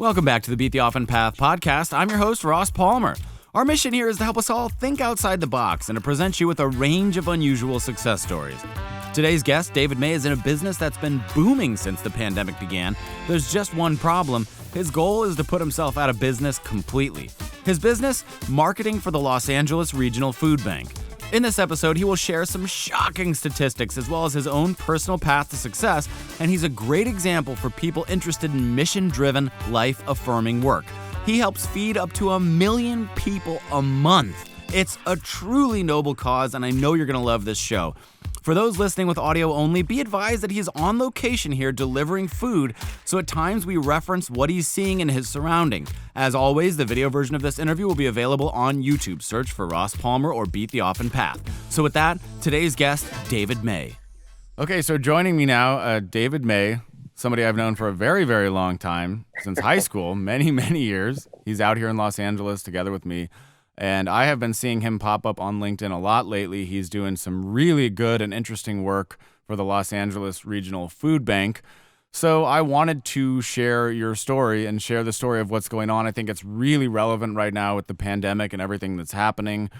Welcome back to the Beat the Often Path podcast. I'm your host, Ross Palmer. Our mission here is to help us all think outside the box and to present you with a range of unusual success stories. Today's guest, David May, is in a business that's been booming since the pandemic began. There's just one problem. His goal is to put himself out of business completely. His business? Marketing for the Los Angeles Regional Food Bank. In this episode, he will share some shocking statistics as well as his own personal path to success, and he's a great example for people interested in mission-driven, life-affirming work. He helps feed up to 1 million people a month. It's a truly noble cause, and I know you're going to love this show. For those listening with audio only, be advised that he's on location here delivering food, so at times we reference what he's seeing in his surrounding. As always, the video version of this interview will be available on YouTube. Search for Ross Palmer or Beat the Often Path. So with that, today's guest, David May. Okay, so joining me now, David May, somebody I've known for a very, very long time, since high school, many, many years. He's out here in Los Angeles together with me. And I have been seeing him pop up on LinkedIn a lot lately. He's doing some really good and interesting work for the Los Angeles Regional Food Bank. So I wanted to share your story and share the story of what's going on. I think it's really relevant right now with the pandemic and everything that's happening.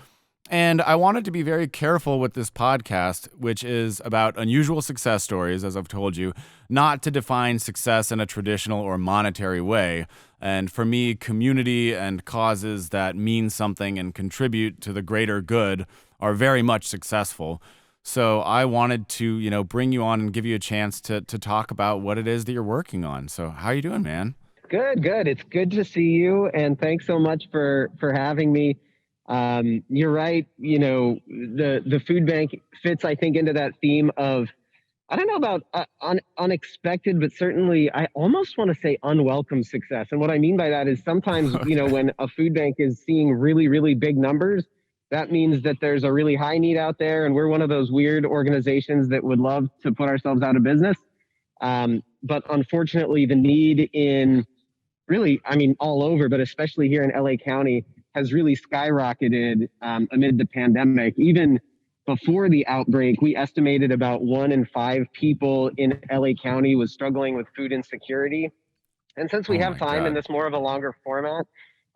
And I wanted to be very careful with this podcast, which is about unusual success stories, as I've told you, not to define success in a traditional or monetary way. And for me, community and causes that mean something and contribute to the greater good are very much successful. So I wanted to, bring you on and give you a chance to talk about what it is that you're working on. So how you doing, man? Good. It's good to see you. And thanks so much for having me. You're right. The food bank fits, I think, into that theme of, I don't know about unexpected, but certainly I almost want to say unwelcome success. And what I mean by that is sometimes, when a food bank is seeing really, really big numbers, that means that there's a really high need out there. And we're one of those weird organizations that would love to put ourselves out of business. But unfortunately, the need in really, all over, but especially here in LA County, has really skyrocketed amid the pandemic. Even before the outbreak, we estimated about 1 in 5 people in LA County was struggling with food insecurity. And since we have time in this more of a longer format,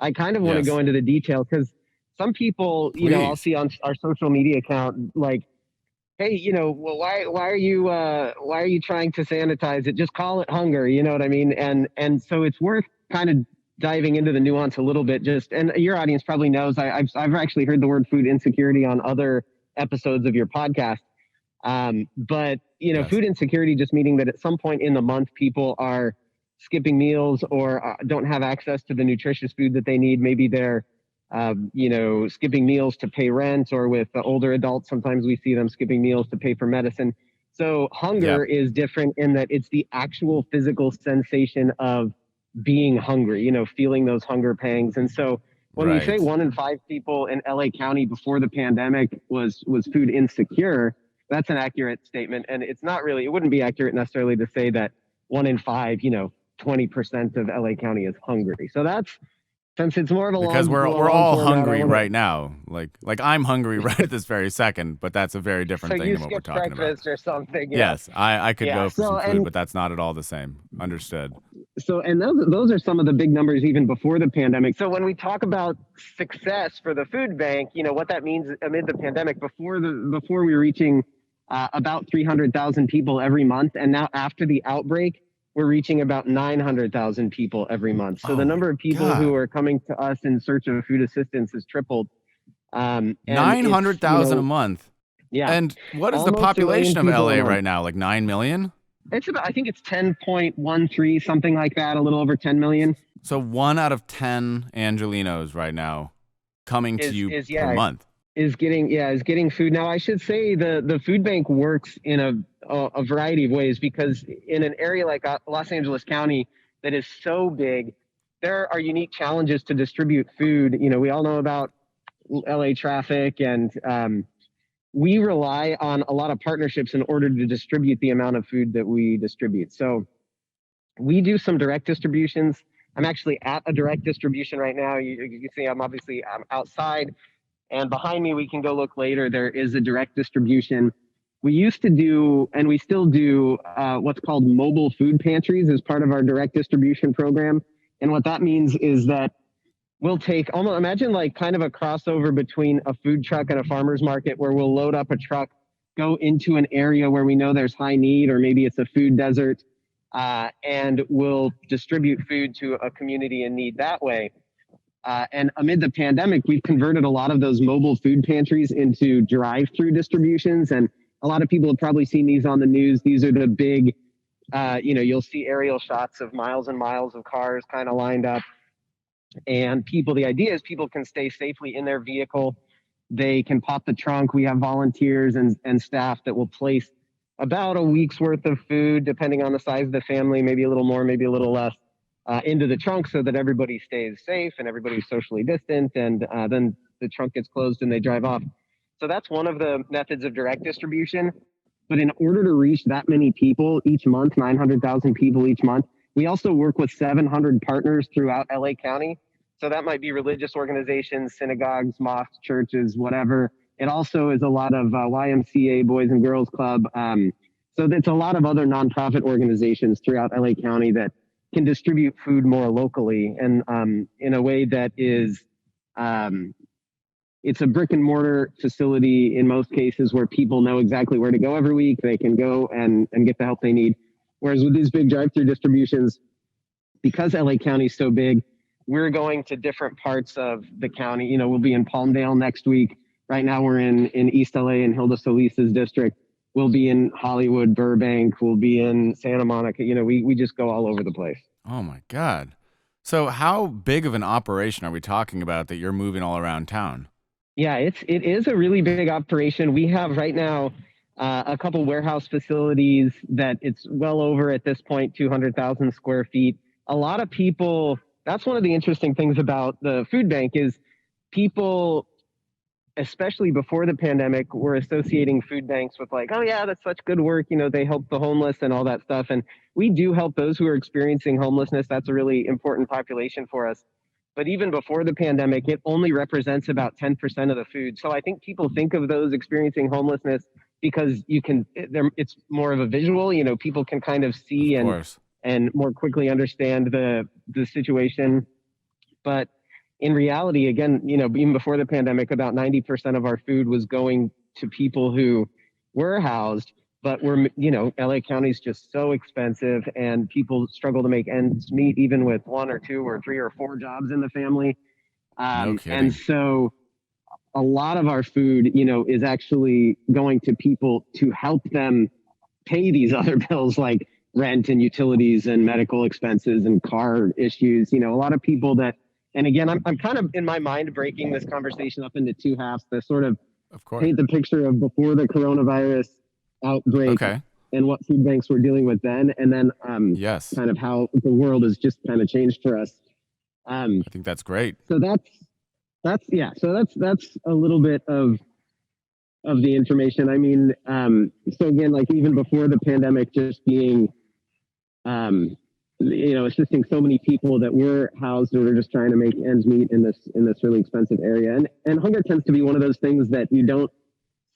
I kind of want to go into the detail because some people, I'll see on our social media account, like, hey, well, why are you trying to sanitize it? Just call it hunger. You know what I mean? And so it's worth kind of diving into the nuance a little bit, and your audience probably knows I've actually heard the word food insecurity on other episodes of your podcast. But food insecurity just meaning that at some point in the month, people are skipping meals or don't have access to the nutritious food that they need. Maybe they're, skipping meals to pay rent, or with the older adults, sometimes we see them skipping meals to pay for medicine. So hunger is different in that it's the actual physical sensation of being hungry, feeling those hunger pangs. And so when we say 1 in 5 people in LA County before the pandemic was food insecure, that's an accurate statement. And it wouldn't be accurate necessarily to say that 1 in 5, 20% of LA County is hungry. So that's, since it's more of a because we're all hungry right now. Like I'm hungry right at this very second, but that's a very different thing than what we're talking about. Or something. Yes, I could go for some food, but that's not at all the same. Understood. So, and those are some of the big numbers even before the pandemic. So when we talk about success for the food bank, what that means amid the pandemic, before we were reaching about 300,000 people every month, and now after the outbreak, we're reaching about 900,000 people every month. So the number of people who are coming to us in search of food assistance has tripled. 900,000 a month. Yeah. And what is the population of LA right now? Like 9 million? I think it's 10.13, something like that, a little over 10 million. So 1 out of 10 Angelinos right now coming to you per month is getting food. Now, I should say the food bank works in a variety of ways, because in an area like Los Angeles County that is so big, there are unique challenges to distribute food. We all know about LA traffic, and we rely on a lot of partnerships in order to distribute the amount of food that we distribute. So we do some direct distributions. I'm actually at a direct distribution right now. You can see I'm outside, and behind me, we can go look later. There is a direct distribution. We used to do, and we still do, what's called mobile food pantries as part of our direct distribution program. And what that means is that we'll take almost, imagine like kind of a crossover between a food truck and a farmer's market, where we'll load up a truck, go into an area where we know there's high need, or maybe it's a food desert, and we'll distribute food to a community in need that way. And amid the pandemic, we've converted a lot of those mobile food pantries into drive-through distributions. And a lot of people have probably seen these on the news. These are the big, you'll see aerial shots of miles and miles of cars kind of lined up. And the idea is people can stay safely in their vehicle. They can pop the trunk. We have volunteers and staff that will place about a week's worth of food, depending on the size of the family, maybe a little more, maybe a little less, into the trunk, so that everybody stays safe and everybody's socially distant. And then the trunk gets closed and they drive off. So that's one of the methods of direct distribution. But in order to reach that many people each month, 900,000 people each month, we also work with 700 partners throughout LA County. So that might be religious organizations, synagogues, mosques, churches, whatever. It also is a lot of YMCA, Boys and Girls Club. So it's a lot of other nonprofit organizations throughout LA County that can distribute food more locally, and in a way that is, it's a brick and mortar facility in most cases, where people know exactly where to go every week. They can go and get the help they need. Whereas with these big drive-through distributions, because LA County is so big, we're going to different parts of the county. We'll be in Palmdale next week. Right now we're in East LA in Hilda Solis's district. We'll be in Hollywood, Burbank. We'll be in Santa Monica. We just go all over the place. Oh my God. So how big of an operation are we talking about that you're moving all around town? Yeah, it is a really big operation. We have right now a couple warehouse facilities that it's well over at this point 200,000 square feet. A lot of people, that's one of the interesting things about the food bank, is people, especially before the pandemic, were associating food banks with like, oh yeah, that's such good work. They help the homeless and all that stuff. And we do help those who are experiencing homelessness. That's a really important population for us. But even before the pandemic, it only represents about 10% of the food. So I think people think of those experiencing homelessness because it's more of a visual, people can kind of see and more quickly understand the situation. But in reality, again, even before the pandemic, about 90% of our food was going to people who were housed, but LA County is just so expensive, and people struggle to make ends meet, even with 1 or 2 or 3 or 4 jobs in the family. No kidding. And so a lot of our food, is actually going to people to help them pay these other bills, like rent and utilities and medical expenses and car issues. A lot of people that, and again, I'm kind of in my mind breaking this conversation up into 2 halves to sort of paint the picture of before the coronavirus outbreak and what food banks were dealing with then, and then kind of how the world has just kind of changed for us. I think that's great. So that's a little bit of the information. I mean, so again, like even before the pandemic, just being assisting so many people that were housed or were just trying to make ends meet in this really expensive area. And hunger tends to be one of those things that you don't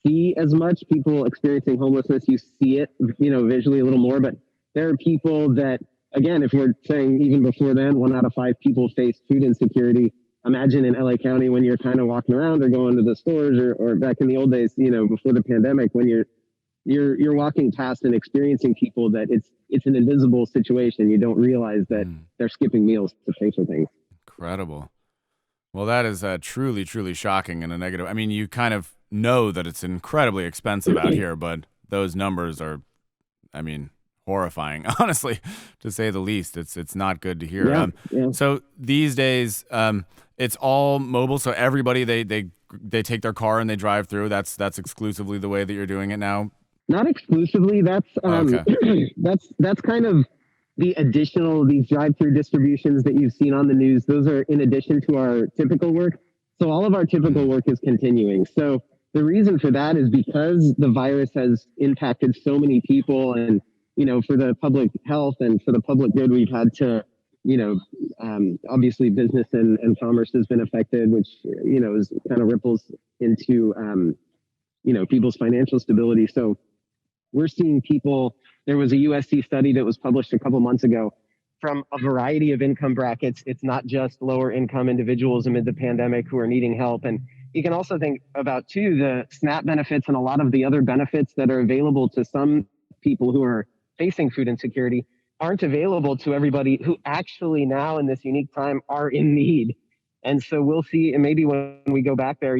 see as much. People experiencing homelessness, you see it, visually a little more, but there are people that, again, if we're saying even before then, 1 out of 5 people face food insecurity. Imagine in LA County when you're kind of walking around or going to the stores, or back in the old days, before the pandemic, when you're walking past and experiencing people that it's an invisible situation. You don't realize that they're skipping meals to pay for things. Incredible. Well, that is truly, truly shocking and a negative. I mean, you kind of know that it's incredibly expensive out here, but those numbers are, horrifying, honestly, to say the least. It's not good to hear. So these days, it's all mobile. So everybody, they take their car and they drive through. That's exclusively the way that you're doing it now. Not exclusively. That's that's kind of the additional, these drive-through distributions that you've seen on the news. Those are in addition to our typical work. So all of our typical work is continuing. So the reason for that is because the virus has impacted so many people, and for the public health and for the public good, we've had to, obviously business and commerce has been affected, which is kind of ripples into people's financial stability. So we're seeing people. There was a USC study that was published a couple months ago. from a variety of income brackets. It's not just lower income individuals amid the pandemic who are needing help. And you can also think about, too, the SNAP benefits and a lot of the other benefits that are available to some people who are facing food insecurity aren't available to everybody who actually now in this unique time are in need. And so we'll see, and maybe when we go back there,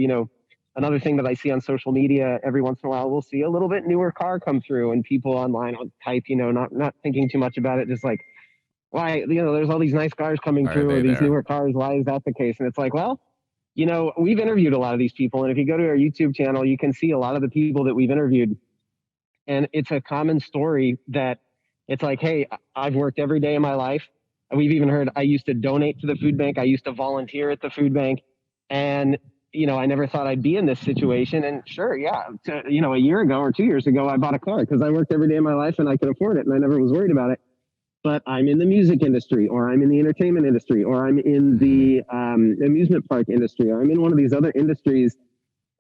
another thing that I see on social media every once in a while, we'll see a little bit newer car come through and people online will type, not thinking too much about it, just like, why, there's all these nice cars coming Why are through, they or these there? newer cars. Why is that the case? And it's like, well, we've interviewed a lot of these people. And if you go to our YouTube channel, you can see a lot of the people that we've interviewed. And it's a common story that it's like, hey, I've worked every day of my life. We've even heard I used to donate to the food bank. I used to volunteer at the food bank. And, I never thought I'd be in this situation. And sure, yeah, a year ago or 2 years ago, I bought a car because I worked every day of my life and I could afford it. And I never was worried about it. But I'm in the music industry, or I'm in the entertainment industry, or I'm in the amusement park industry, or I'm in one of these other industries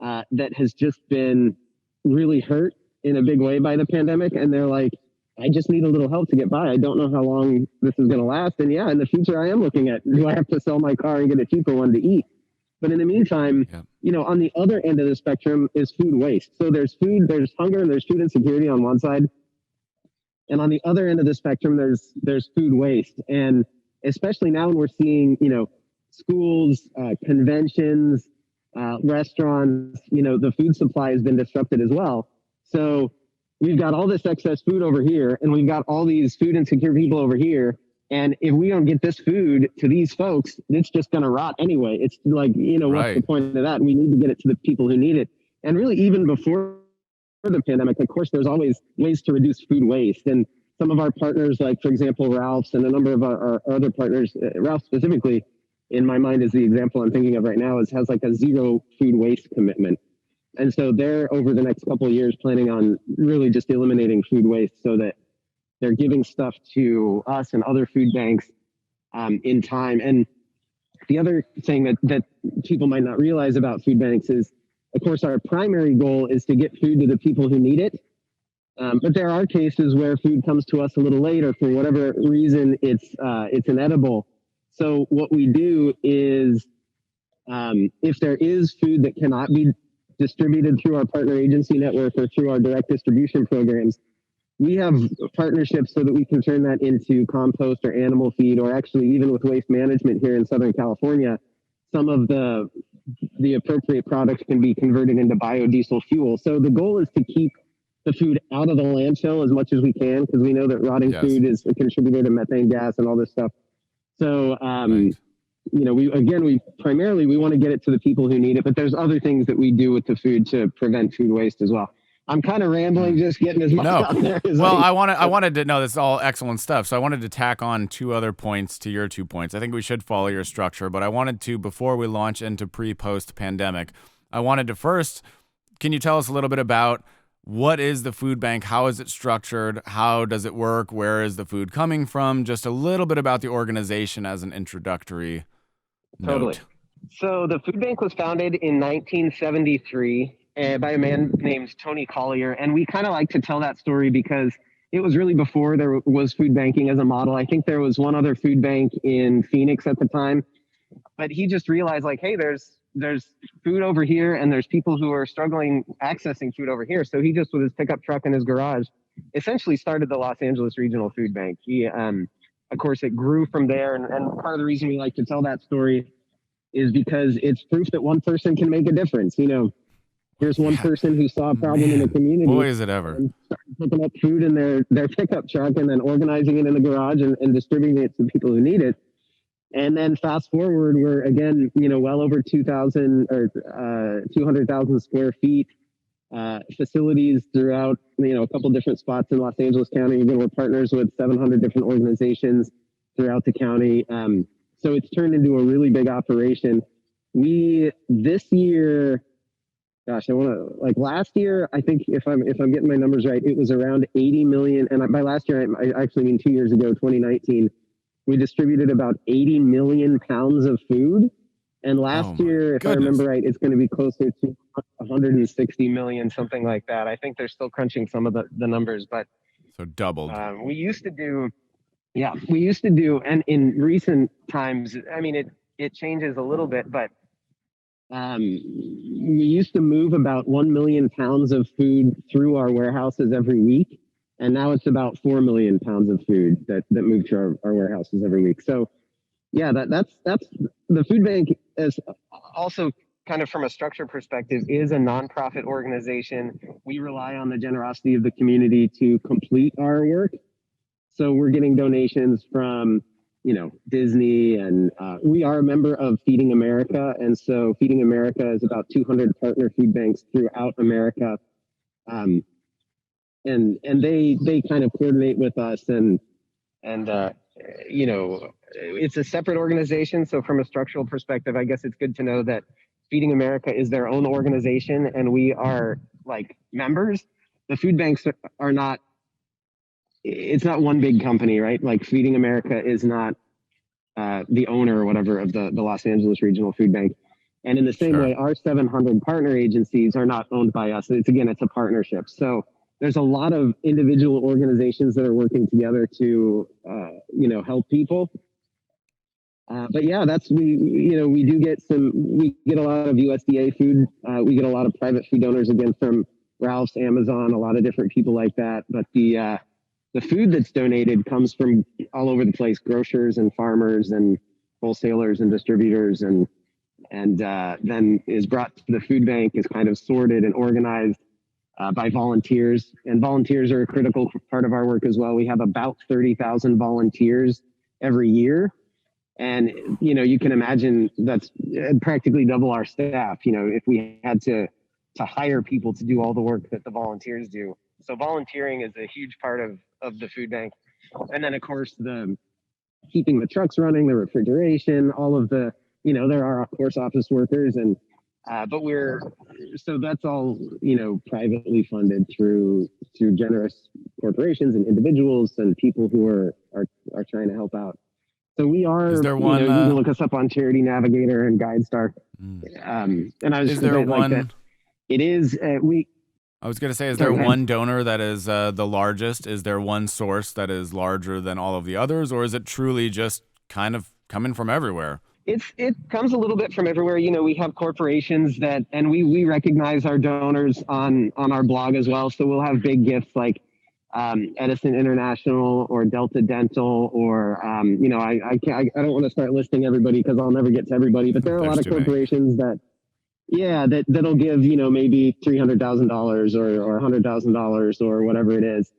that has just been really hurt in a big way by the pandemic. And they're like, I just need a little help to get by. I don't know how long this is going to last. And yeah, in the future, I am looking at, do I have to sell my car and get a cheaper one to eat? But in the meantime, on the other end of the spectrum is food waste. So there's food, there's hunger, and there's food insecurity on one side. And on the other end of the spectrum, there's food waste. And especially now when we're seeing, schools, conventions, restaurants, the food supply has been disrupted as well. So we've got all this excess food over here, and we've got all these food insecure people over here. And if we don't get this food to these folks, it's just going to rot anyway. It's like, what's the point of that? We need to get it to the people who need it. And really, even before the pandemic, of course, there's always ways to reduce food waste. And some of our partners, like, for example, Ralph's and a number of our other partners, Ralph specifically, in my mind, is the example I'm thinking of right now, has like a zero food waste commitment. And so they're, over the next couple of years, planning on really just eliminating food waste so that they're giving stuff to us and other food banks in time. And the other thing that people might not realize about food banks is, of course, our primary goal is to get food to the people who need it. But there are cases where food comes to us a little late, or for whatever reason, it's inedible. So what we do is, if there is food that cannot be distributed through our partner agency network or through our direct distribution programs, we have partnerships so that we can turn that into compost or animal feed, or actually even with waste management here in Southern California, some of the appropriate products can be converted into biodiesel fuel. So the goal is to keep the food out of the landfill as much as we can, because we know that rotting food is a contributor to methane gas and all this stuff. So, we primarily want to get it to the people who need it, but there's other things that we do with the food to prevent food waste as well. I'm kind of rambling, just getting as much out there as I wanted to know, this is all excellent stuff. So I wanted to tack on two other points to your 2 points. I think we should follow your structure, but I wanted to, before we launch into pre-post pandemic, I wanted to first, can you tell us a little bit about what is the food bank? How is it structured? How does it work? Where is the food coming from? Just a little bit about the organization as an introductory note. So the food bank was founded in 1973 by a man named Tony Collier. And we kind of like to tell that story because it was really before there was food banking as a model. I think there was one other food bank in Phoenix at the time, but he just realized, like, hey, there's food over here and there's people who are struggling accessing food over here. So he just, with his pickup truck in his garage, essentially started the Los Angeles Regional Food Bank. He, of course, it grew from there. And part of the reason we like to tell that story is because it's proof that one person can make a difference. Here's one person who saw a problem in the community. Boy, is it ever. And started picking up food in their pickup truck and then organizing it in the garage and distributing it to people who need it. And then fast forward, we're again, well over 200,000 square feet, facilities throughout, a couple different spots in Los Angeles County. Again, we're partners with 700 different organizations throughout the county. So it's turned into a really big operation. This year, gosh, last year, I think if I'm getting my numbers right, it was around 80 million. And by last year, I actually mean 2 years ago, 2019, we distributed about 80 million pounds of food. And last year, if I remember right, it's going to be closer to 160 million, something like that. I think they're still crunching some of the numbers, but so doubled. We used to do Yeah, we used to do, and in recent times, I mean, it changes a little bit, but we used to move about 1 million pounds of food through our warehouses every week. And now it's about 4 million pounds of food that move through our warehouses every week. So yeah, that's the food bank is also kind of from a structure perspective is a nonprofit organization. We rely on the generosity of the community to complete our work. So we're getting donations from, Disney, and we are a member of Feeding America. And so Feeding America is about 200 partner food banks throughout America. Um, and they kind of coordinate with us, and it's a separate organization. So from a structural perspective, I guess it's good to know that Feeding America is their own organization and we are like members. The food banks are not, it's not one big company, right? Like Feeding America is not the owner or whatever of the Los Angeles Regional Food Bank. And in the same Sure. way, our 700 partner agencies are not owned by us. It's a partnership. So there's a lot of individual organizations that are working together to, help people. But yeah, we get a lot of USDA food. We get a lot of private food donors again from Ralph's, Amazon, a lot of different people like that. But the food that's donated comes from all over the place, grocers and farmers and wholesalers and distributors, and then is brought to the food bank, is kind of sorted and organized by volunteers. And volunteers are a critical part of our work as well. We have about 30,000 volunteers every year. And, you can imagine that's practically double our staff, if we had to hire people to do all the work that the volunteers do. So volunteering is a huge part of the food bank. And then, of course, the keeping the trucks running, the refrigeration, all of the, there are, of course, office workers. But so that's all, privately funded through generous corporations and individuals and people who are trying to help out. So we are, Is there one? you can look us up on Charity Navigator and GuideStar. And I was Is there one? Like that. It is. I was going to say, is there one donor that is the largest? Is there one source that is larger than all of the others, or is it truly just kind of coming from everywhere? It comes a little bit from everywhere. We have corporations and we recognize our donors on our blog as well. So we'll have big gifts like Edison International or Delta Dental, or I don't want to start listing everybody because I'll never get to everybody. But there are a lot of corporations that'll give maybe $300,000 or $100,000 or whatever it is.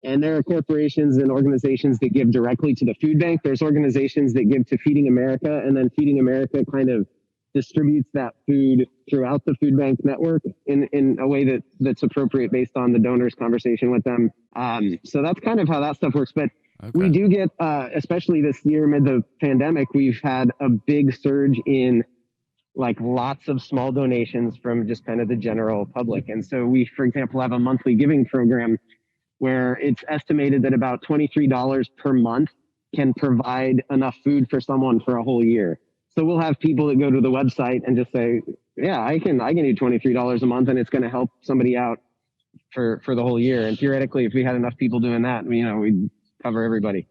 And there are corporations and organizations that give directly to the food bank. There's organizations that give to Feeding America, and then Feeding America kind of distributes that food throughout the food bank network in a way that's appropriate based on the donor's conversation with them. So that's kind of how that stuff works. But we do get, especially this year amid the pandemic, we've had a big surge in like lots of small donations from just kind of the general public. And so we, for example, have a monthly giving program where it's estimated that about $23 per month can provide enough food for someone for a whole year. So we'll have people that go to the website and just say, yeah, I can do $23 a month, and it's going to help somebody out for the whole year. And theoretically, if we had enough people doing that, we'd cover everybody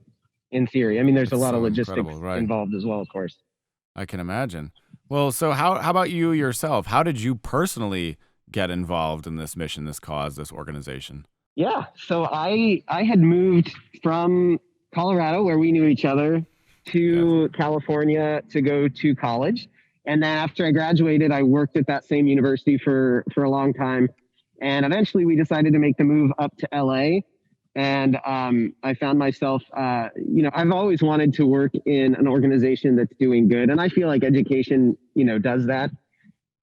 in theory. I mean, there's a lot of logistics involved as well, of course. I can imagine. Well, so how about you yourself? How did you personally get involved in this mission, this cause, this organization? Yeah, so I had moved from Colorado, where we knew each other, to California to go to college. And then after I graduated, I worked at that same university for a long time. And eventually we decided to make the move up to LA. And I found myself, I've always wanted to work in an organization that's doing good. And I feel like education, does that.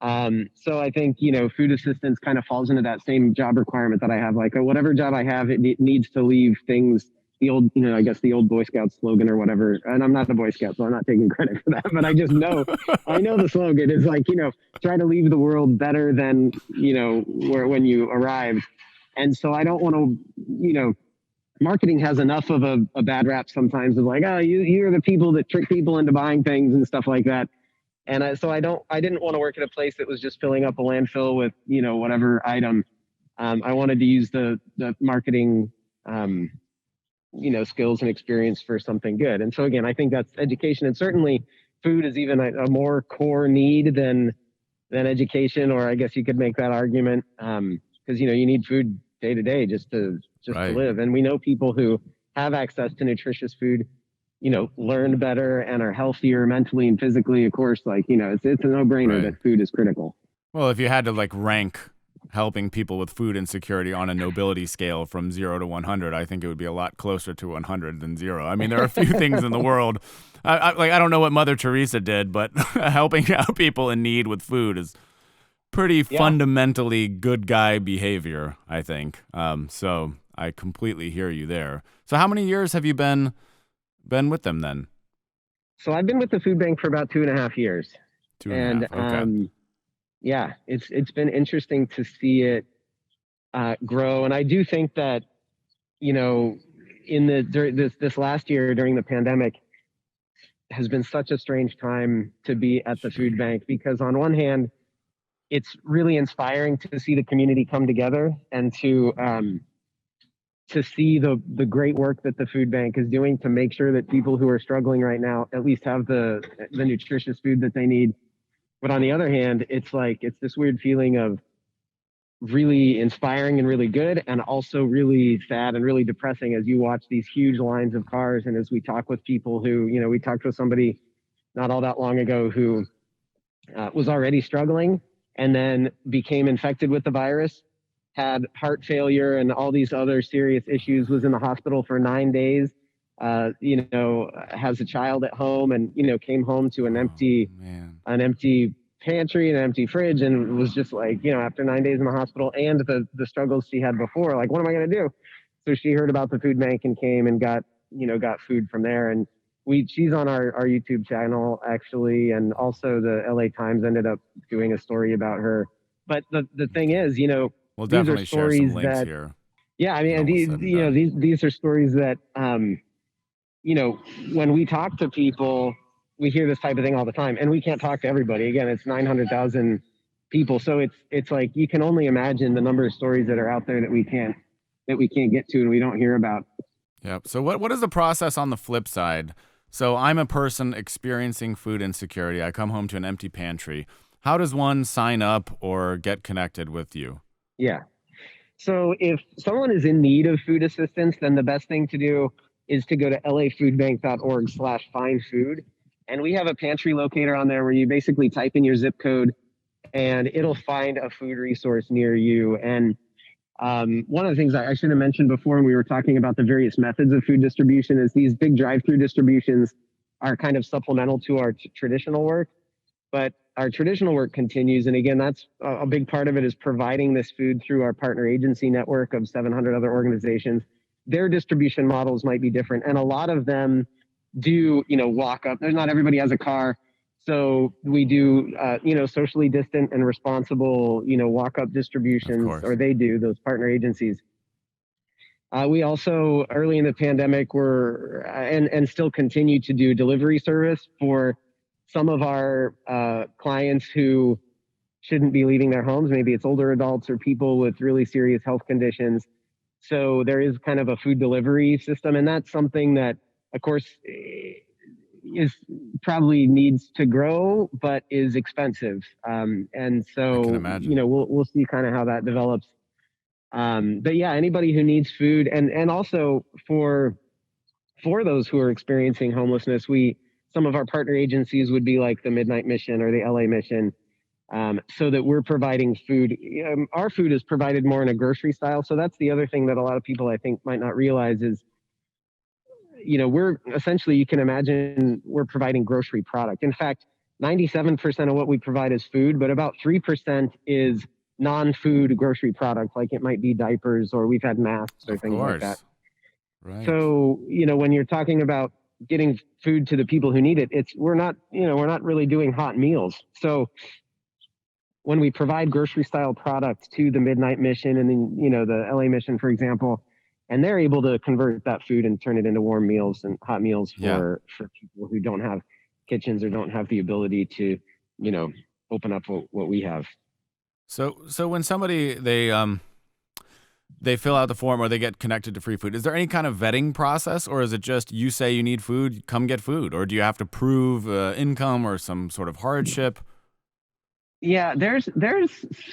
So I think, food assistance kind of falls into that same job requirement that I have. Like whatever job I have, it needs to leave things, the old, I guess the old Boy Scout slogan or whatever. And I'm not a Boy Scout, so I'm not taking credit for that, but I just know, I know the slogan is like, try to leave the world better than, when you arrived. And so I don't want to, marketing has enough of a bad rap sometimes of like, oh, you're the people that trick people into buying things and stuff like that. And I didn't want to work at a place that was just filling up a landfill with, whatever item. I wanted to use the marketing, skills and experience for something good. And so again, I think that's education, and certainly food is even a more core need than education, or I guess you could make that argument, because you need food day to day just to Right. live. And we know people who have access to nutritious food, learn better and are healthier mentally and physically. Of course, it's a no-brainer Right. that food is critical. Well, if you had to rank helping people with food insecurity on a nobility scale from 0 to 100, I think it would be a lot closer to 100 than 0. I mean, there are a few things in the world. I don't know what Mother Teresa did, but helping out people in need with food is pretty fundamentally good guy behavior, I think. So I completely hear you there. So how many years have you been with them then? So I've been with the food bank for about 2.5 years. 2.5. Okay. Yeah, it's been interesting to see it grow. And I do think that, during this last year during the pandemic has been such a strange time to be at the food bank, because on one hand, it's really inspiring to see the community come together and to see the great work that the food bank is doing to make sure that people who are struggling right now at least have the nutritious food that they need. But on the other hand, it's this weird feeling of really inspiring and really good, and also really sad and really depressing as you watch these huge lines of cars. And as we talk with people who, we talked with somebody not all that long ago who was already struggling and then became infected with the virus, had heart failure and all these other serious issues, was in the hospital for 9 days, has a child at home, and, came home to an empty pantry and an empty fridge, and was just after 9 days in the hospital and the struggles she had before, what am I going to do? So she heard about the food bank and came and got food from there. And she's on our YouTube channel actually, and also the LA Times ended up doing a story about her. But the thing is, We'll these definitely are stories share some links that, here. yeah, I mean, these are stories that, when we talk to people, we hear this type of thing all the time, and we can't talk to everybody. Again, it's 900,000 people, so it's like you can only imagine the number of stories that are out there that we can't get to and we don't hear about. Yep. So what is the process on the flip side? So I'm a person experiencing food insecurity. I come home to an empty pantry. How does one sign up or get connected with you? Yeah. So if someone is in need of food assistance, then the best thing to do is to go to lafoodbank.org/findfood. And we have a pantry locator on there where you basically type in your zip code and it'll find a food resource near you. And one of the things I should have mentioned before when we were talking about the various methods of food distribution is these big drive-through distributions are kind of supplemental to our traditional work. But our traditional work continues. And again, that's a big part of it, is providing this food through our partner agency network of 700 other organizations. Their distribution models might be different. And a lot of them do, walk up. There's not everybody has a car. So we do, socially distant and responsible, walk up distributions, or they do, those partner agencies. We also, early in the pandemic, were and still continue to do delivery service for some of our clients who shouldn't be leaving their homes. Maybe it's older adults or people with really serious health conditions. So there is kind of a food delivery system, and that's something that, of course, is probably needs to grow, but is expensive. And so, we'll see kind of how that develops. But yeah, anybody who needs food, and also for those who are experiencing homelessness, some of our partner agencies would be like the Midnight Mission or the LA Mission, so that we're providing food. Our food is provided more in a grocery style. So that's the other thing that a lot of people, I think, might not realize is, we're essentially, you can imagine, we're providing grocery product. In fact, 97% of what we provide is food, but about 3% is non-food grocery product, like it might be diapers, or we've had masks or things like that. Right. So, when you're talking about getting food to the people who need it, we're not really doing hot meals. So when we provide grocery style products to the Midnight Mission and then, the LA Mission, for example, and they're able to convert that food and turn it into warm meals and hot meals for people who don't have kitchens or don't have the ability to, open up what we have. So when somebody, they fill out the form or they get connected to free food. Is there any kind of vetting process, or is it just you say you need food, come get food? Or do you have to prove income or some sort of hardship? Yeah, there's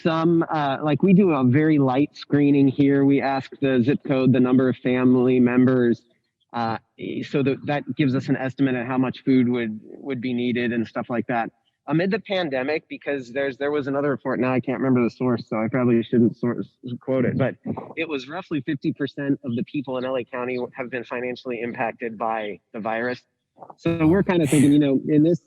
some like we do a very light screening here. We ask the zip code, the number of family members, so that gives us an estimate of how much food would be needed and stuff like that. Amid the pandemic, because there was another report. Now I can't remember the source, so I probably shouldn't quote it, but it was roughly 50% of the people in LA County have been financially impacted by the virus. So we're kind of thinking,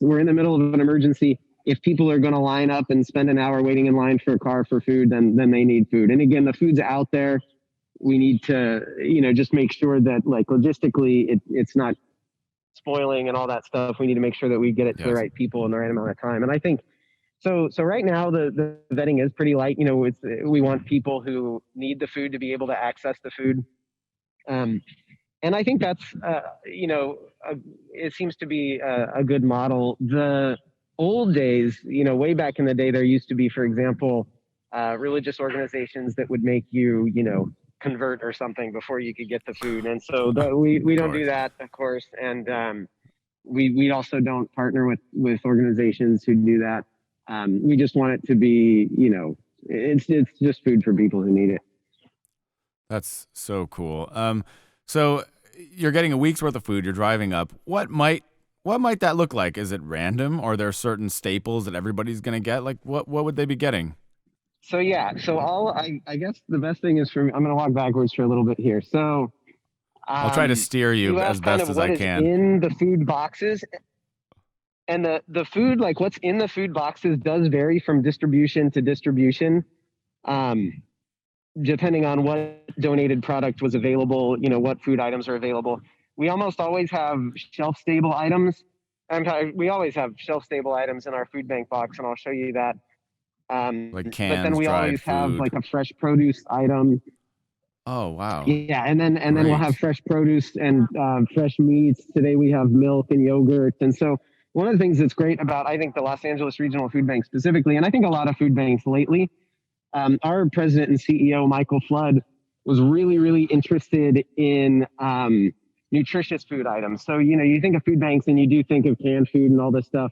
we're in the middle of an emergency. If people are going to line up and spend an hour waiting in line for a car for food, then they need food. And again, the food's out there. We need to, just make sure that like logistically it's not spoiling and all that stuff. We need to make sure that we get it to the right people in the right amount of time. And I think so right now the vetting is pretty light. We want people who need the food to be able to access the food. And I think that's, it seems to be a good model. The old days, way back in the day, there used to be, for example, religious organizations that would make you, convert or something before you could get the food. And so we don't do that, of course. And we also don't partner with organizations who do that. We just want it to be, it's just food for people who need it. That's so cool. So you're getting a week's worth of food. You're driving up. What might that look like? Is it random? Or are there certain staples that everybody's going to get? Like what would they be getting? So yeah, I guess the best thing is I'm going to walk backwards for a little bit here. So I'll try to steer you as best as I can. In the food boxes, and the food, like what's in the food boxes, does vary from distribution to distribution, depending on what donated product was available. What food items are available. We almost always have shelf-stable items. We always have shelf-stable items in our food bank box, and I'll show you that. Like cans, but then we always food. have like a fresh produce item. Oh wow! Yeah, and then we'll have fresh produce and fresh meats. Today we have milk and yogurt, and so one of the things that's great about I think the Los Angeles Regional Food Bank specifically, and I think a lot of food banks lately, our president and CEO Michael Flood was really, really interested in nutritious food items. So you think of food banks and you do think of canned food and all this stuff.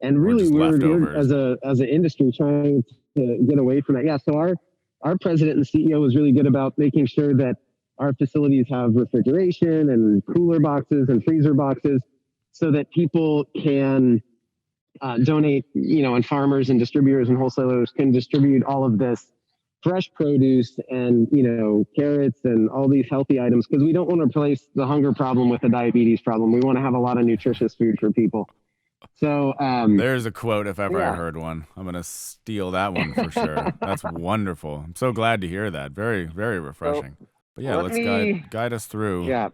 And really, we're as an industry trying to get away from that. Yeah. So our president and CEO was really good about making sure that our facilities have refrigeration and cooler boxes and freezer boxes, so that people can donate. And farmers and distributors and wholesalers can distribute all of this fresh produce and carrots and all these healthy items, because we don't want to replace the hunger problem with the diabetes problem. We want to have a lot of nutritious food for people. So there's a quote if ever I heard one. I'm gonna steal that one for sure. That's wonderful. I'm so glad to hear that. Very, very refreshing. But yeah, let's guide us through. Yeah,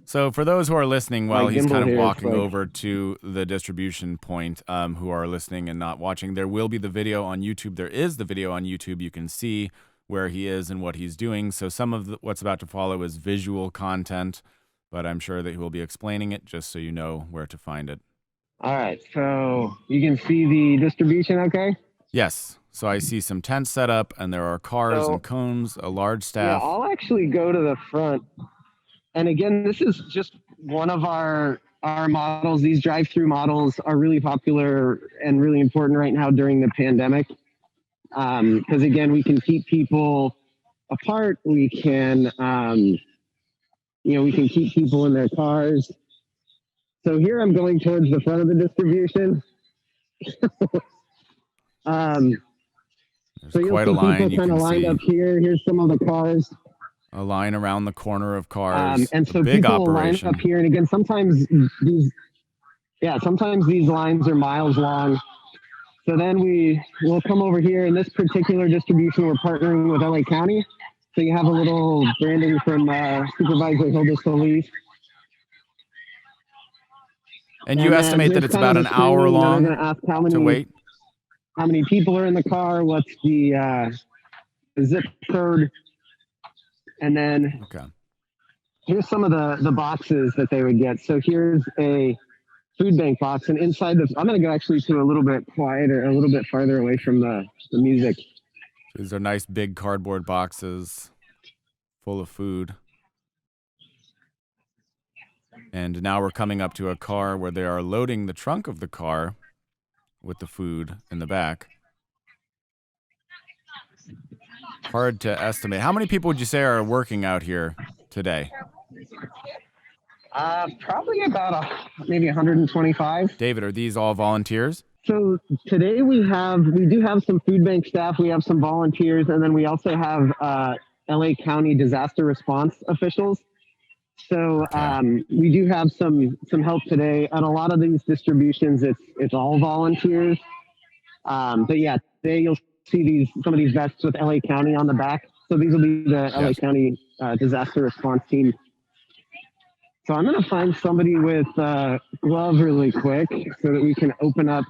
So for those who are listening while he's kind of walking over to the distribution point, who are listening and not watching, there will be the video on YouTube. There is the video on YouTube. You can see where he is and what he's doing. So some of what's about to follow is visual content, but I'm sure that he will be explaining it just so you know where to find it. All right, so you can see the distribution, okay? Yes. So I see some tents set up, and there are cars and cones, a large staff. Yeah, I'll actually go to the front. And again, this is just one of our models. These drive-through models are really popular and really important right now during the pandemic. Because again, we can keep people apart. We can, we can keep people in their cars. So here I'm going towards the front of the distribution. There's quite a line. People kind of lined up here. Here's some of the cars. A line around the corner of cars. And so big people operation. line up here. And again, sometimes these lines are miles long. So then we'll come over here. In this particular distribution, we're partnering with LA County. So you have a little branding from Supervisor Hilda Solis. And you estimate that it's about an hour long to wait? How many people are in the car? What's the zip code? And then here's some of the boxes that they would get. So here's a food bank box. And inside I'm going to go actually to a little bit quieter, a little bit farther away from the music. These are nice big cardboard boxes. full of food. And now we're coming up to a car where they are loading the trunk of the car with the food in the back. Hard to estimate. How many people would you say are working out here today? Probably about maybe 125. David, are these all volunteers? So today we do have some food bank staff. We have some volunteers, and then we also have LA County disaster response officials. So we do have some help today. At a lot of these distributions, it's all volunteers. But yeah, today you'll see some of these vests with LA County on the back. So these will be the LA County disaster response team. So I'm going to find somebody with gloves really quick so that we can open up.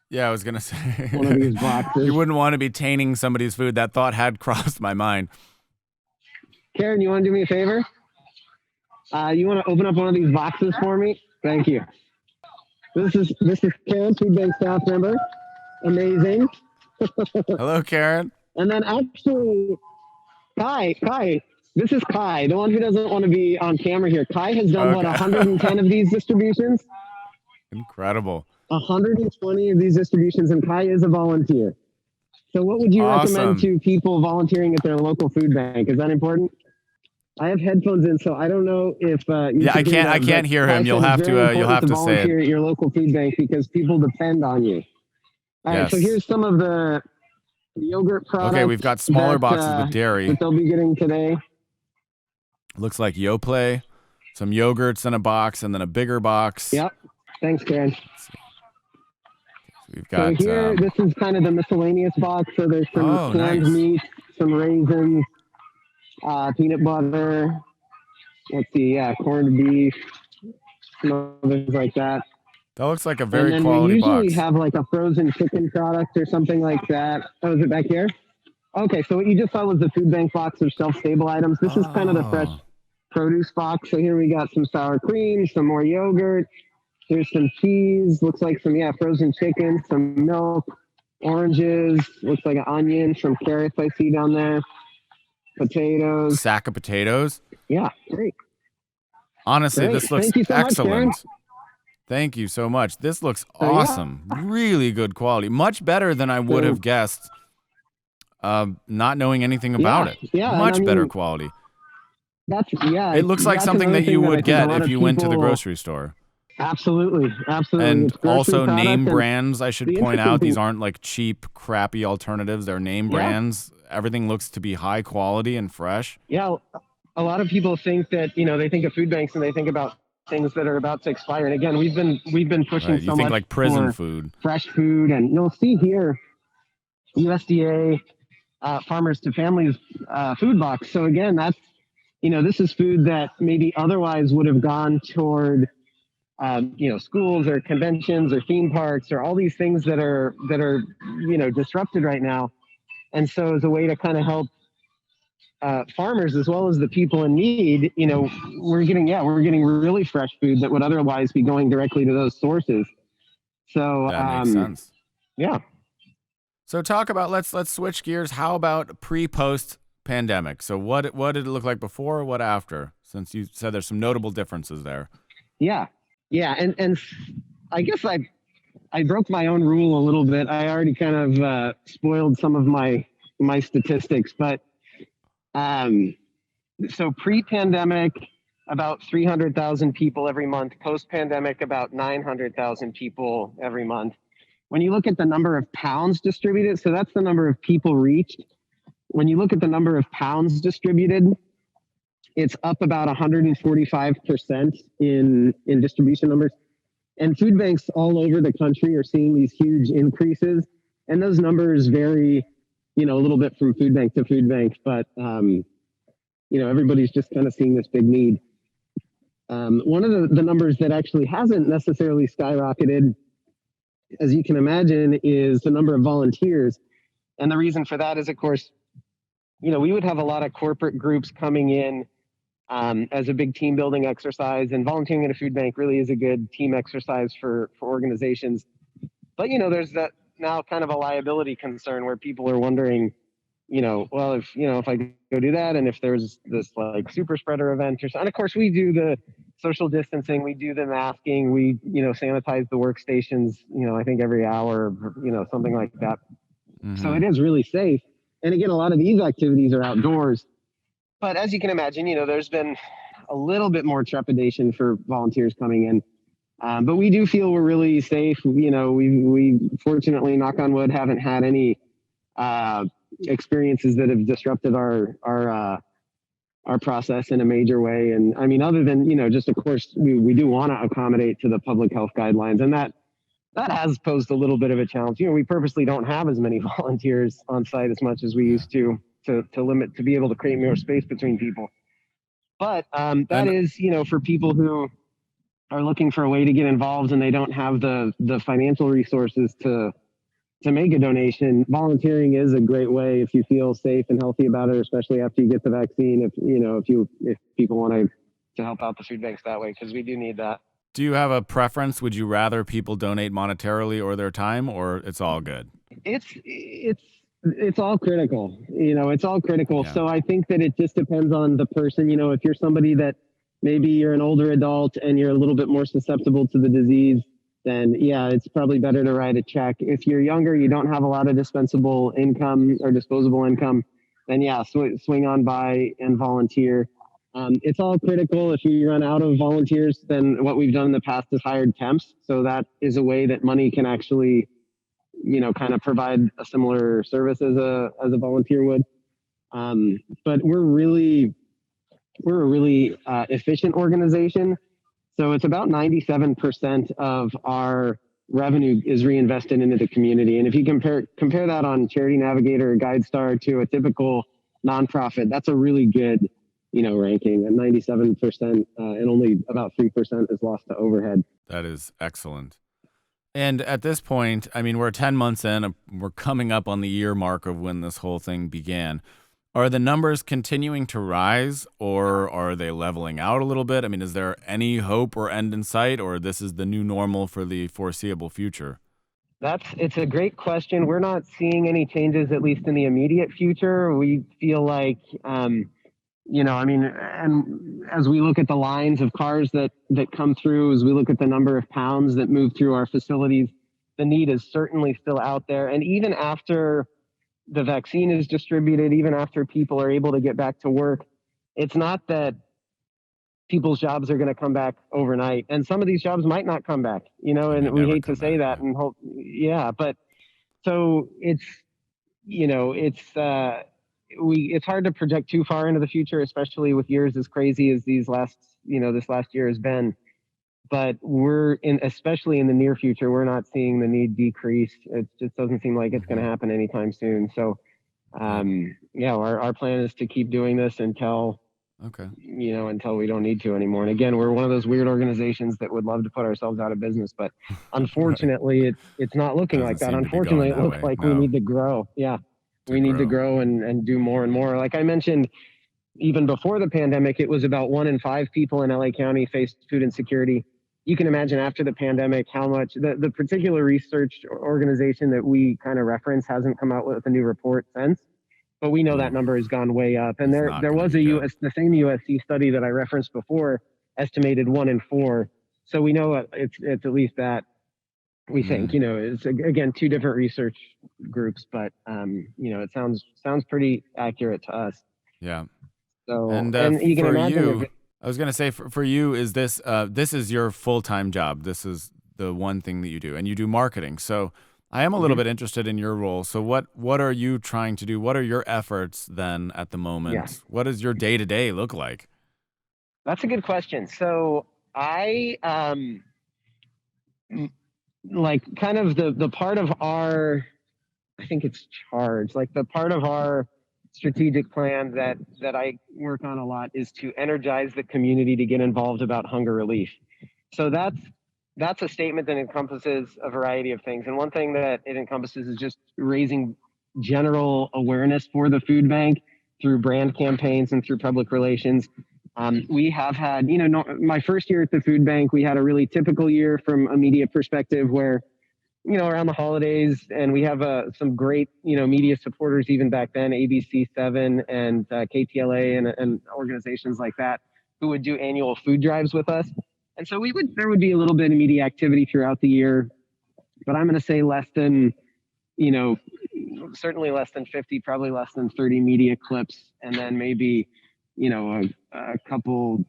Yeah, I was going to say. One of these boxes. You wouldn't want to be tainting somebody's food. That thought had crossed my mind. Karen, you want to do me a favor? You want to open up one of these boxes for me? Thank you. This is Karen, food bank staff member. Amazing. Hello, Karen. And then actually, Kai. This is Kai, the one who doesn't want to be on camera here. Kai has done, 110 of these distributions? Incredible. 120 of these distributions, and Kai is a volunteer. So what would you recommend to people volunteering at their local food bank? Is that important? I have headphones in, so I don't know if I can't hear him. You'll have to say it. At your local food bank because people depend on you. All right, so here's some of the yogurt products. Okay, we've got smaller boxes with dairy that they'll be getting today. Looks like Yoplait, some yogurts in a box, and then a bigger box. Yep. Thanks, Karen. We've got. So here, this is kind of the miscellaneous box. So there's some canned meat, some raisins, peanut butter. Let's see, corned beef, some others like that. That looks like a very quality box. We usually have like a frozen chicken product or something like that. Oh, is it back here? Okay, so what you just saw was the food bank box of shelf-stable items. This is kind of the fresh produce box. So here we got some sour cream, some more yogurt. Here's some cheese. Looks like some, frozen chicken, some milk, oranges. Looks like an onion, some carrots I see down there. Potatoes. Sack of potatoes? Yeah, great. Honestly, this looks excellent. Much, Thank you so much. This looks awesome. Really good quality. Much better than I would have guessed, not knowing anything about it. Yeah, much better quality. It looks like something that you would get if you went to the grocery store. Absolutely. And also name brands, I should point out. These aren't like cheap, crappy alternatives. They're name brands. Everything looks to be high quality and fresh. Yeah, a lot of people think that, they think of food banks and they think about things that are about to expire. And again, we've been pushing so much. You think like prison food, fresh food, and you'll see here USDA Farmers to Families food box. So again, that's this is food that maybe otherwise would have gone toward schools or conventions or theme parks or all these things that are disrupted right now. And so as a way to kind of help farmers as well as the people in need, we're getting really fresh food that would otherwise be going directly to those sources. So that makes sense. Yeah. So talk about let's switch gears. How about pre-post pandemic? So what did it look like before? What after? Since you said there's some notable differences there. Yeah, and I guess I broke my own rule a little bit. I already kind of spoiled some of my statistics, but so pre-pandemic, about 300,000 people every month. Post-pandemic, about 900,000 people every month. When you look at the number of pounds distributed, so that's the number of people reached. When you look at the number of pounds distributed, it's up about 145% in distribution numbers. And food banks all over the country are seeing these huge increases. And those numbers vary, a little bit from food bank to food bank, but, everybody's just kind of seeing this big need. One of the numbers that actually hasn't necessarily skyrocketed, as you can imagine, is the number of volunteers. And the reason for that is, of course, we would have a lot of corporate groups coming in as a big team building exercise, and volunteering at a food bank really is a good team exercise for organizations. But, there's that now kind of a liability concern where people are wondering, well, if I go do that, and if there's this like super spreader event or something, and of course we do the social distancing, we do the masking, we, sanitize the workstations, I think every hour, something like that. So Mm-hmm. it is really safe. And again, a lot of these activities are outdoors. But as you can imagine, there's been a little bit more trepidation for volunteers coming in. But we do feel we're really safe. We fortunately, knock on wood, haven't had any uh, experiences that have disrupted our process in a major way. And I mean, other than, just of course, we do want to accommodate to the public health guidelines, and that has posed a little bit of a challenge. We purposely don't have as many volunteers on site as much as we Yeah. used to be able to create more space between people. But that And is, for people who are looking for a way to get involved and they don't have the financial resources to make a donation. Volunteering is a great way if you feel safe and healthy about it, especially after you get the vaccine. If people want to help out the food banks that way, because we do need that. do you have a preference? Would you rather people donate monetarily or their time, or it's all good? It's all critical. It's all critical. Yeah. So I think that it just depends on the person. If you're somebody that maybe you're an older adult and you're a little bit more susceptible to the disease, then yeah, it's probably better to write a check. If you're younger, you don't have a lot of dispensable income or disposable income, then yeah, swing on by and volunteer. It's all critical. If you run out of volunteers, then what we've done in the past is hired temps. So that is a way that money can actually, kind of provide a similar service as a volunteer would. But we're a really efficient organization. So it's about 97% of our revenue is reinvested into the community. And if you compare that on Charity Navigator or GuideStar to a typical nonprofit, that's a really good, ranking at 97%, and only about 3% is lost to overhead. That is excellent. And at this point, I mean, we're 10 months in, we're coming up on the year mark of when this whole thing began. Are the numbers continuing to rise, or are they leveling out a little bit? I mean, is there any hope or end in sight, or this is the new normal for the foreseeable future? It's a great question. We're not seeing any changes, at least in the immediate future. We feel like, and as we look at the lines of cars that come through, as we look at the number of pounds that move through our facilities, the need is certainly still out there. And even after the vaccine is distributed, even after people are able to get back to work, it's not that people's jobs are going to come back overnight. And some of these jobs might not come back, and we hate to say that and hope, yeah. But so it's, it's hard to project too far into the future, especially with years as crazy as this last year has been. But especially in the near future, we're not seeing the need decrease. It just doesn't seem like it's going to happen anytime soon. So, our plan is to keep doing this until we don't need to anymore. And again, we're one of those weird organizations that would love to put ourselves out of business, but unfortunately, right. it's not looking like that. Unfortunately, it looks like we need to grow. Yeah, we need to grow and do more and more. Like I mentioned, even before the pandemic, it was about 1 in 5 people in LA County faced food insecurity. You can imagine after the pandemic how much the particular research organization that we kind of reference hasn't come out with a new report since, but we know that number has gone way up. And there was the same USC study that I referenced before estimated 1 in 4. So we know it's at least that. We think, it's again 2 different research groups, but it sounds pretty accurate to us. Yeah. So and you can for imagine you, I was going to say for you, is this is your full-time job. This is the one thing that you do, and you do marketing. So I am a little bit interested in your role. So what are you trying to do? What are your efforts then at the moment? Yeah. What does your day-to-day look like? That's a good question. So I like kind of the part of our, I think it's charge, like the part of our strategic plan that I work on a lot is to energize the community to get involved about hunger relief. So that's a statement that encompasses a variety of things. And one thing that it encompasses is just raising general awareness for the food bank through brand campaigns and through public relations. We have had, my first year at the food bank, we had a really typical year from a media perspective where around the holidays, and we have some great, media supporters even back then, ABC7 and KTLA and organizations like that who would do annual food drives with us. And so there would be a little bit of media activity throughout the year, but I'm going to say less than, you know, certainly less than 50, probably less than 30 media clips, and then maybe, a couple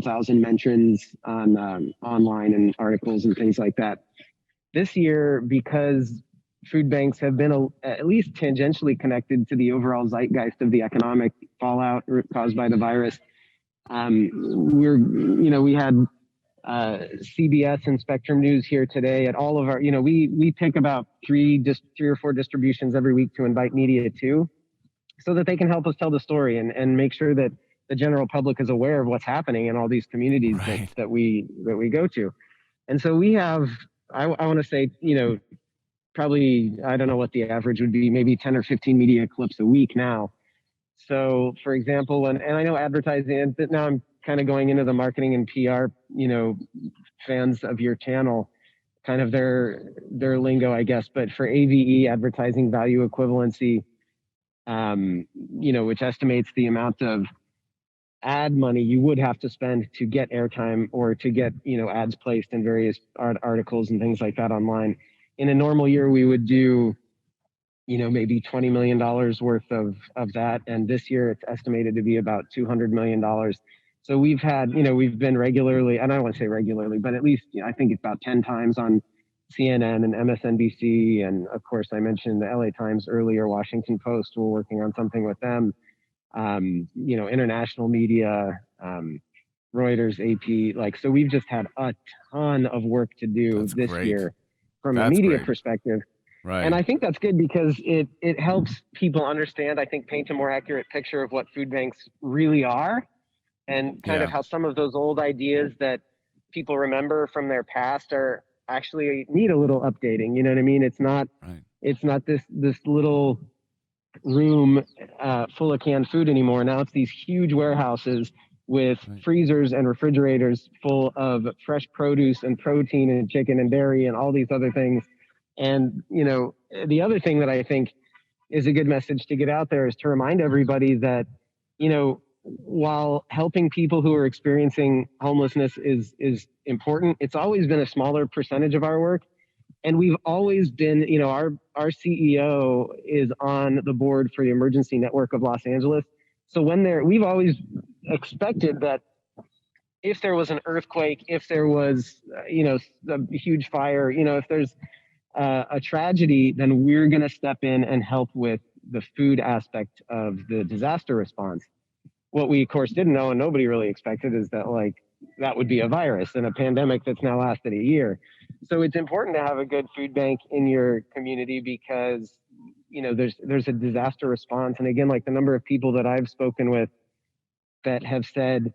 thousand mentions on online and articles and things like that. This year, because food banks have been at least tangentially connected to the overall zeitgeist of the economic fallout caused by the virus, we had CBS and Spectrum News here today at all of our, we pick about three or four distributions every week to invite media to, so that they can help us tell the story and make sure that the general public is aware of what's happening in all these communities Right. that we go to. And so we have, I want to say, probably, I don't know what the average would be, maybe 10 or 15 media clips a week now. So, for example, and I know advertising, and now I'm kind of going into the marketing and PR, fans of your channel, kind of their lingo, I guess. But for AVE, advertising value equivalency, which estimates the amount of ad money you would have to spend to get airtime or to get, ads placed in various articles and things like that online. In a normal year, we would do, maybe $20 million worth of that. And this year it's estimated to be about $200 million. So we've had, we've been regularly, and I don't want to say regularly, but at least, I think it's about 10 times on CNN and MSNBC. And of course, I mentioned the LA Times earlier, Washington Post, we're working on something with them. International media, Reuters, AP, so we've just had a ton of work to do this year from a media perspective. Right. And I think that's good because it helps people understand, I think, paint a more accurate picture of what food banks really are, and kind of how some of those old ideas that people remember from their past are actually need a little updating. You know what I mean? It's not this little room full of canned food anymore. Now it's these huge warehouses with freezers and refrigerators full of fresh produce and protein and chicken and dairy and all these other things. And, the other thing that I think is a good message to get out there is to remind everybody that, while helping people who are experiencing homelessness is important, it's always been a smaller percentage of our work. And we've always been, our CEO is on the board for the Emergency Network of Los Angeles. So we've always expected that if there was an earthquake, if there was, a huge fire, if there's a tragedy, then we're going to step in and help with the food aspect of the disaster response. What we, of course, didn't know and nobody really expected is that, that would be a virus and a pandemic that's now lasted a year. So it's important to have a good food bank in your community because, there's a disaster response. And again, the number of people that I've spoken with that have said,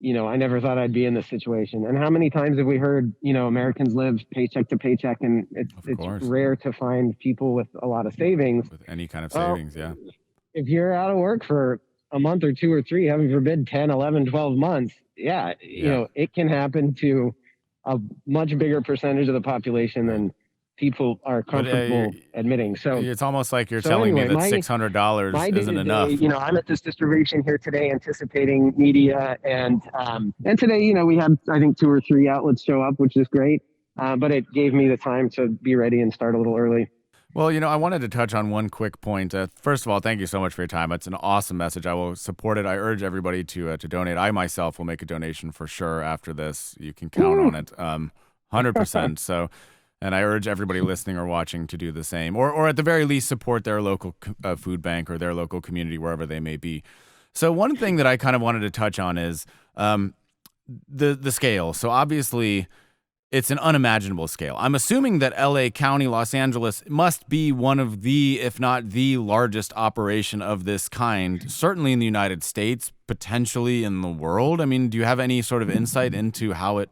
I never thought I'd be in this situation. And how many times have we heard, Americans live paycheck to paycheck, and it's rare to find people with a lot of savings. With any kind of savings, If you're out of work for a month or two or three, heaven forbid, 10, 11, 12 months, it can happen to a much bigger percentage of the population than people are comfortable admitting. So it's almost like you're telling me that $600 isn't enough. I'm at this distribution here today anticipating media, and today, we had, I think, 2 or 3 outlets show up, which is great. But it gave me the time to be ready and start a little early. Well, I wanted to touch on one quick point. First of all, thank you so much for your time. It's an awesome message. I will support it. I urge everybody to donate. I myself will make a donation for sure after this. You can count on it, 100%. So, and I urge everybody listening or watching to do the same, or at the very least support their local food bank or their local community, wherever they may be. So one thing that I kind of wanted to touch on is the scale. So obviously, it's an unimaginable scale. I'm assuming that LA County, Los Angeles must be one of the, if not the largest operation of this kind, certainly in the United States, potentially in the world. I mean, do you have any sort of insight into how it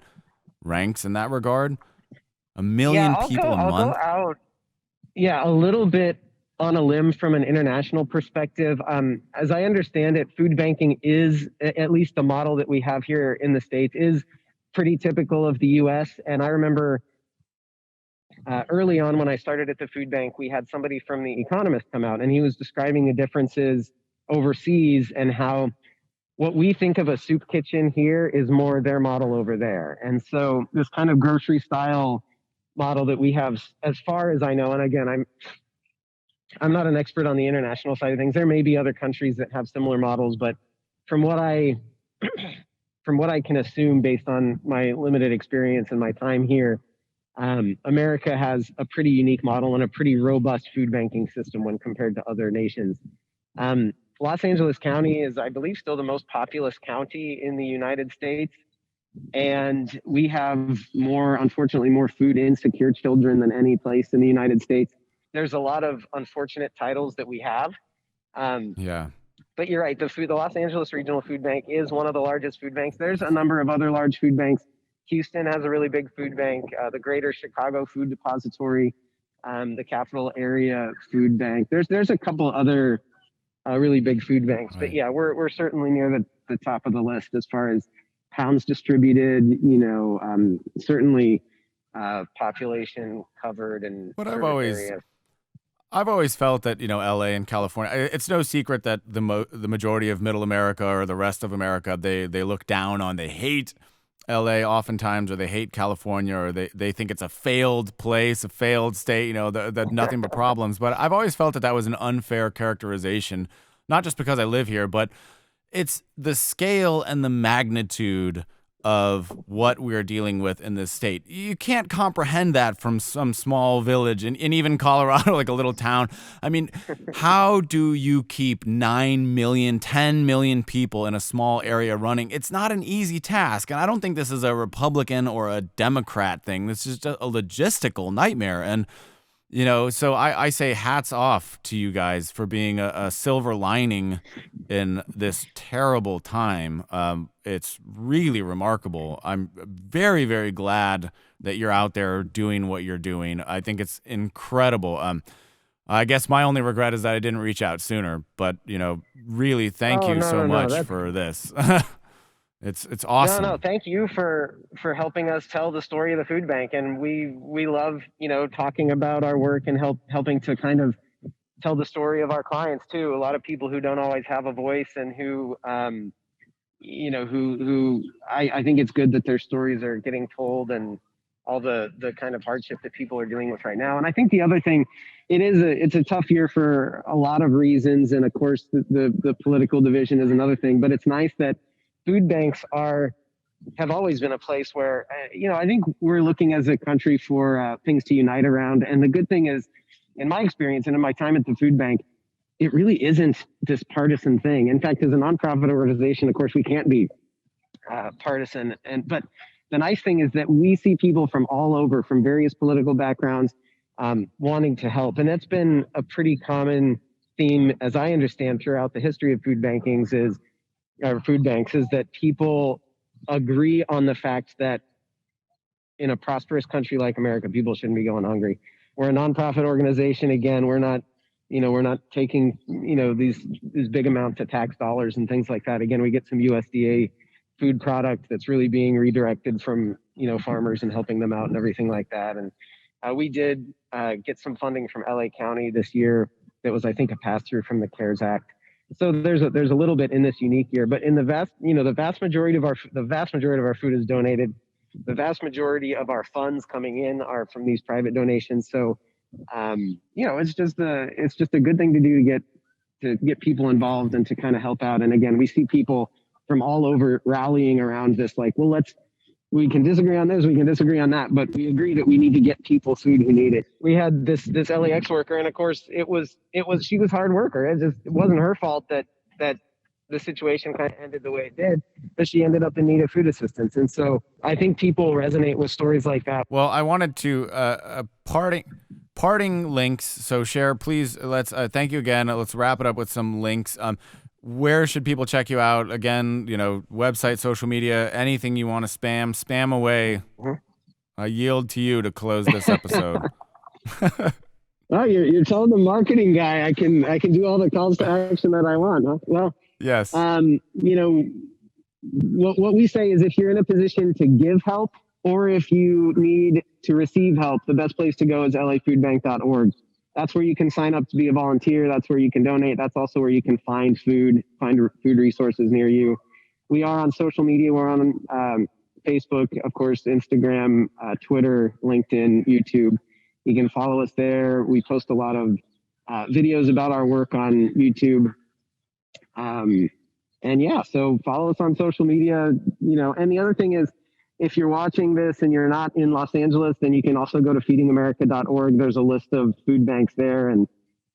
ranks in that regard? 1 million people a month? I'll go out, a little bit on a limb from an international perspective. As I understand it, food banking is, at least the model that we have here in the States, is pretty typical of the U.S. And I remember, early on when I started at the food bank, we had somebody from The Economist come out, and he was describing the differences overseas and how what we think of a soup kitchen here is more their model over there. And so this kind of grocery style model that we have, as far as I know, and again, I'm not an expert on the international side of things. There may be other countries that have similar models, but from what I from what I can assume based on my limited experience and my time here, America has a pretty unique model and a pretty robust food banking system when compared to other nations. Los Angeles County is, I believe, still the most populous county in the United States. And we have unfortunately, more food insecure children than any place in the United States. There's a lot of unfortunate titles that we have. Yeah. But you're right. The Los Angeles Regional Food Bank is one of the largest food banks. There's a number of other large food banks. Houston has a really big food bank. The Greater Chicago Food Depository, the Capital Area Food Bank. There's a couple other really big food banks. Right. But yeah, we're certainly near the top of the list as far as pounds distributed. Certainly population covered and But areas. I've always felt that, LA and California, it's no secret that the majority of middle America or the rest of America, they look down on, they hate LA oftentimes, or they hate California, or they think it's a failed place, a failed state, that nothing but problems. But I've always felt that was an unfair characterization, not just because I live here, but it's the scale and the magnitude of what we're dealing with in this state. You can't comprehend that from some small village in even Colorado, like a little town. I mean, how do you keep 9 million, 10 million people in a small area running? It's not an easy task. And I don't think this is a Republican or a Democrat thing. This is just a logistical nightmare. And so I say hats off to you guys for being a silver lining in this terrible time. It's really remarkable. I'm very, very glad that you're out there doing what you're doing. I think it's incredible. I guess my only regret is that I didn't reach out sooner. But, really thank you so much for this. It's awesome. No, thank you for helping us tell the story of the food bank, and we love talking about our work and helping to kind of tell the story of our clients too. A lot of people who don't always have a voice and who who I think it's good that their stories are getting told and all the kind of hardship that people are dealing with right now. And I think the other thing, it's a tough year for a lot of reasons, and of course the political division is another thing. But it's nice that food banks have always been a place where, I think we're looking as a country for things to unite around. And the good thing is, in my experience and in my time at the food bank, it really isn't this partisan thing. In fact, as a nonprofit organization, of course, we can't be partisan. But the nice thing is that we see people from all over, from various political backgrounds, wanting to help. And that's been a pretty common theme, as I understand, throughout the history of food banks is that people agree on the fact that in a prosperous country like America, people shouldn't be going hungry. We're a nonprofit organization. Again, we're not taking, these big amounts of tax dollars and things like that. Again, we get some USDA food product that's really being redirected from, farmers and helping them out and everything like that. And we did get some funding from LA County this year that was, I think, a pass-through from the CARES Act. So there's a little bit in this unique year, but in the vast majority of our food is donated. The vast majority of our funds coming in are from these private donations. So, it's just a good thing to do to get people involved and to kind of help out. And again, we see people from all over rallying around this, like, well, we can disagree on this, we can disagree on that, but we agree that we need to get people food who need it. We had this LAX worker, and of course she was hard worker. It wasn't her fault that the situation kind of ended the way it did, but she ended up in need of food assistance. And so I think people resonate with stories like that. Well, I wanted to parting links. So Cher, please, let's thank you again. Let's wrap it up with some links. Where should people check you out? Again, website, social media, anything you want to spam away. Mm-hmm. I yield to you to close this episode. Oh, you're telling the marketing guy I can do all the calls to action that I want, huh? Well, yes. What we say is if you're in a position to give help, Or if you need to receive help, the best place to go is lafoodbank.org. That's where you can sign up to be a volunteer. That's where you can donate. That's also where you can find food resources near you. We are on social media. We're on Facebook, of course, Instagram, Twitter, LinkedIn, YouTube. You can follow us there. We post a lot of videos about our work on YouTube. And yeah, so follow us on social media, and the other thing is, if you're watching this and you're not in Los Angeles, then you can also go to feedingamerica.org. There's a list of food banks there, and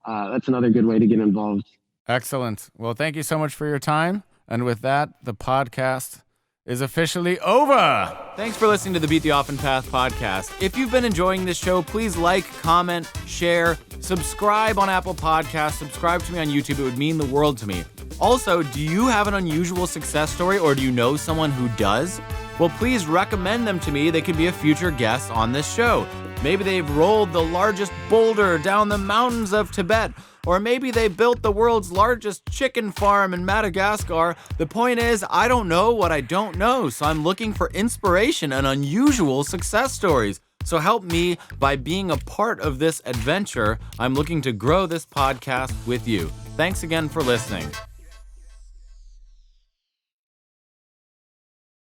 that's another good way to get involved. Excellent. Well, thank you so much for your time. And with that, the podcast is officially over. Thanks for listening to the Beat the Often Path podcast. If you've been enjoying this show, please like, comment, share, subscribe on Apple Podcasts, subscribe to me on YouTube. It would mean the world to me. Also, do you have an unusual success story, or do you know someone who does? Well, please recommend them to me. They could be a future guest on this show. Maybe they've rolled the largest boulder down the mountains of Tibet, or maybe they built the world's largest chicken farm in Madagascar. The point is, I don't know what I don't know, so I'm looking for inspiration and unusual success stories. So help me by being a part of this adventure. I'm looking to grow this podcast with you. Thanks again for listening.